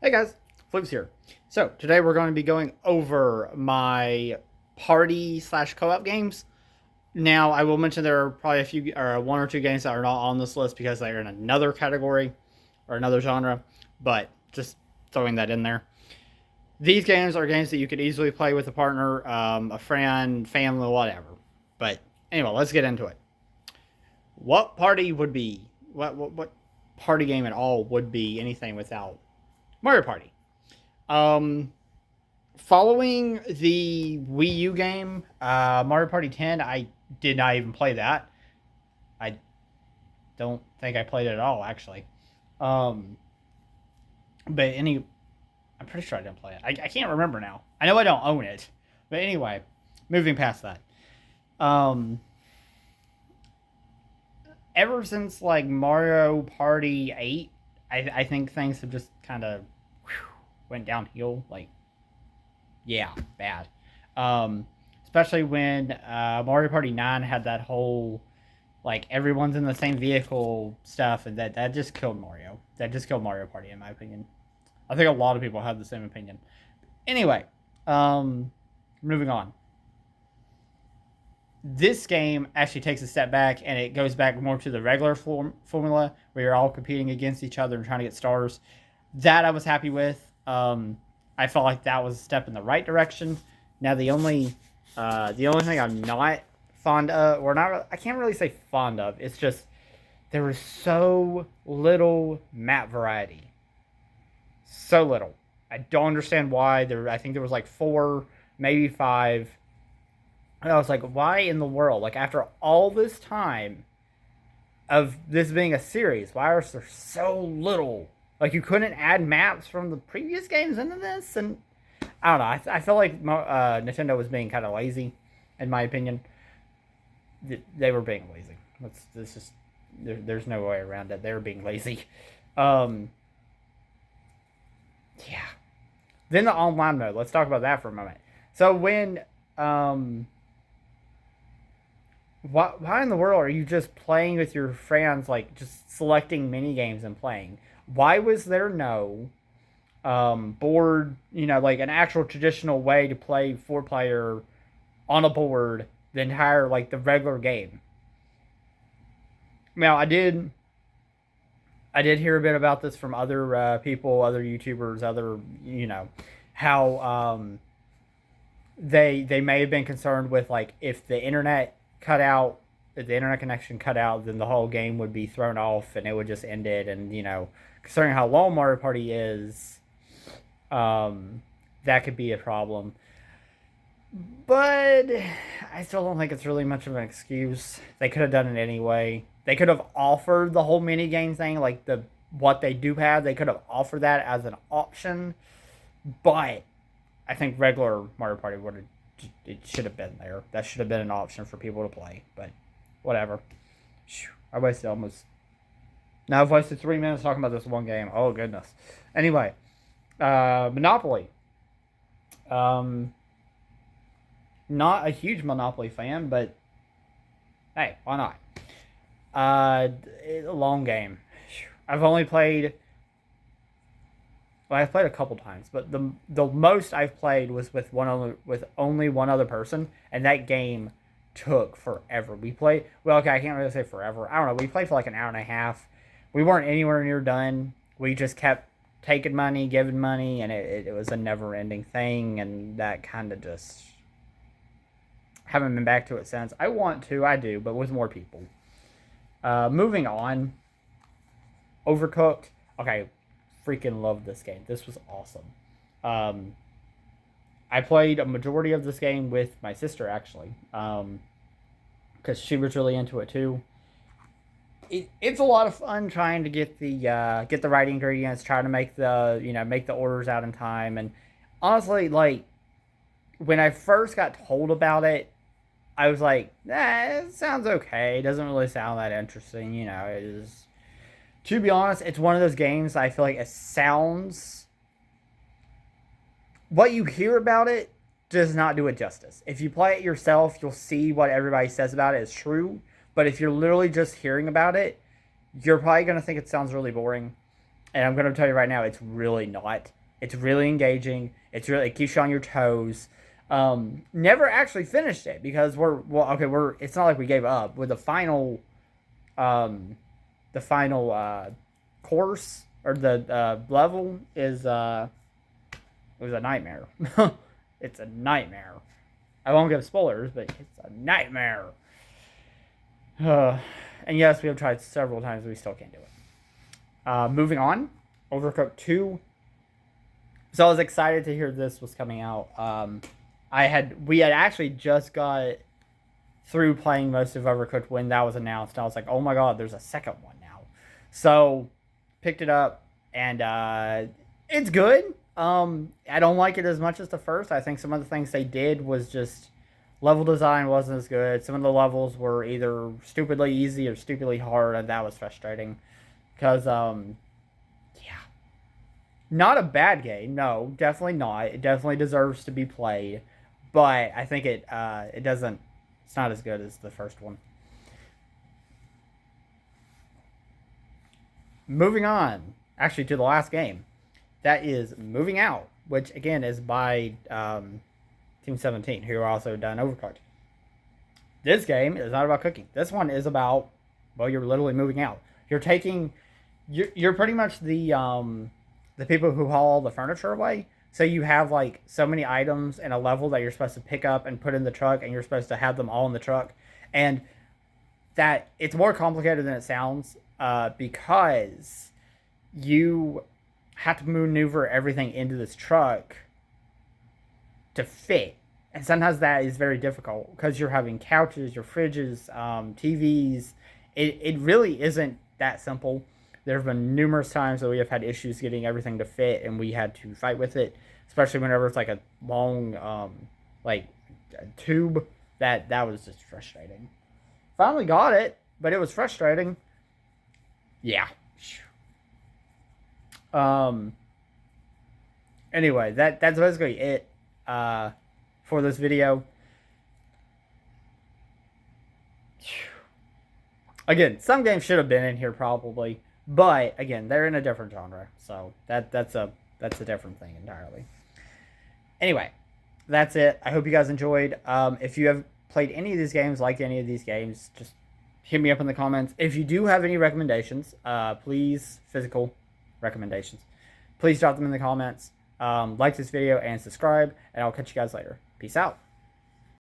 Hey guys, Flips here. So today we're going to be going over my party slash co-op games. Now I will mention there are probably a few or one or two games that are not on this list because they are in another category or another genre, but just throwing that in there. These games are games that you could easily play with a partner, a friend, family, whatever. But anyway, let's get into it. What party would be what party game at all would be anything without Mario Party? Um, Following the Wii U game, Mario Party 10, I did not even play that. I don't think I played it at all, actually. Um, but I'm pretty sure I didn't play it. I can't remember now. I know I don't own it. But anyway, moving past that. Um, Ever since like Mario Party 8, I think things have just kind of went downhill. Like, yeah, bad. Um, Especially when Mario Party 9 had that whole like everyone's in the same vehicle stuff, and that just killed Mario. That just killed Mario Party, in my opinion. I think a lot of people have the same opinion. Anyway, moving on. This game actually takes a step back and it goes back more to the regular formula where you're all competing against each other and trying to get stars. That I was happy with. I felt like that was a step in the right direction. Now the only thing I'm not fond of, or not, I can't really say fond of. It's just there was so little map variety, so little. I don't understand why. I think there was like four, maybe five. And I was like, why in the world? Like after all this time of this being a series, why is there so little? Like you couldn't add maps from the previous games into this, and I don't know. I feel like Nintendo was being kind of lazy, in my opinion. They were being lazy. This just there's no way around it. They were being lazy. Um, yeah. Then the online mode. Let's talk about that for a moment. So when why in the world are you just playing with your friends, like just selecting mini games and playing? Why was there no board, like an actual traditional way to play four player on a board the entire, like the regular game? Now, I did hear a bit about this from other people, other YouTubers, other, how they may have been concerned with like if the internet cut out, if the internet connection cut out, then the whole game would be thrown off and it would just end it. And considering how long Mario Party is, that could be a problem. But I still don't think it's really much of an excuse. They could have done it anyway. They could have offered the whole mini game thing, like the what they do have. They could have offered that as an option, but I think regular Mario Party would have. It should have been there. That should have been an option for people to play. But whatever. I wasted almost. Now I've wasted 3 minutes talking about this one game. Oh goodness. Anyway, Monopoly. Not a huge Monopoly fan, but hey, why not? A long game. I've only played. Well, I've played a couple times, but the most I've played was with only one other person, and that game took forever. We played. Well, okay, I can't really say forever. I don't know. We played for like an hour and a half. We weren't anywhere near done. We just kept taking money, giving money, and it was a never-ending thing, and that kind of just haven't been back to it since. I do, but with more people. Moving on. Overcooked. Okay, freaking love this game. This was awesome. I played a majority of this game with my sister, actually, because she was really into it too. It's a lot of fun trying to get the right ingredients, trying to make the orders out in time, and honestly, like when I first got told about it, I was like, it sounds okay. It doesn't really sound that interesting, It is. To be honest, it's one of those games I feel like it sounds. What you hear about it does not do it justice. If you play it yourself, you'll see what everybody says about it is true. But if you're literally just hearing about it, you're probably going to think it sounds really boring. And I'm going to tell you right now, it's really not. It's really engaging. It keeps you on your toes. Never actually finished it because it's not like we gave up with um, the final course or the level is it was a nightmare. It's a nightmare. I won't give spoilers, but it's a nightmare. And yes, we have tried several times, but we still can't do it. Moving on, Overcooked 2. So I was excited to hear this was coming out. We had actually just got through playing most of Overcooked when that was announced. I was like, oh my god, there's a second one now. So picked it up, and it's good. I don't like it as much as the first. I think some of the things they did was just level design wasn't as good. Some of the levels were either stupidly easy or stupidly hard, and that was frustrating. Because yeah, not a bad game. No, definitely not. It definitely deserves to be played, but I think it doesn't. It's not as good as the first one. Moving on, actually, to the last game. That is Moving Out, which again is by Team 17, who are also done Overcooked. This game is not about cooking. This one is about, well, you're literally moving out. You're pretty much the people who haul the furniture away. So you have like so many items in a level that you're supposed to pick up and put in the truck, and you're supposed to have them all in the truck. And that it's more complicated than it sounds because you have to maneuver everything into this truck to fit. And sometimes that is very difficult because you're having couches, your fridges, TVs. It really isn't that simple. There have been numerous times that we have had issues getting everything to fit, and we had to fight with it, especially whenever it's like a long, like a tube. That was just frustrating. Finally got it, but it was frustrating. Yeah. Anyway, that's basically it for this video. Again, some games should have been in here probably, but again, they're in a different genre, so that's a different thing entirely. Anyway, that's it. I hope you guys enjoyed. If you have played any of these games, liked any of these games, just hit me up in the comments. If you do have any recommendations, please, physical recommendations, please drop them in the comments. Like this video and subscribe, and I'll catch you guys later. Peace out.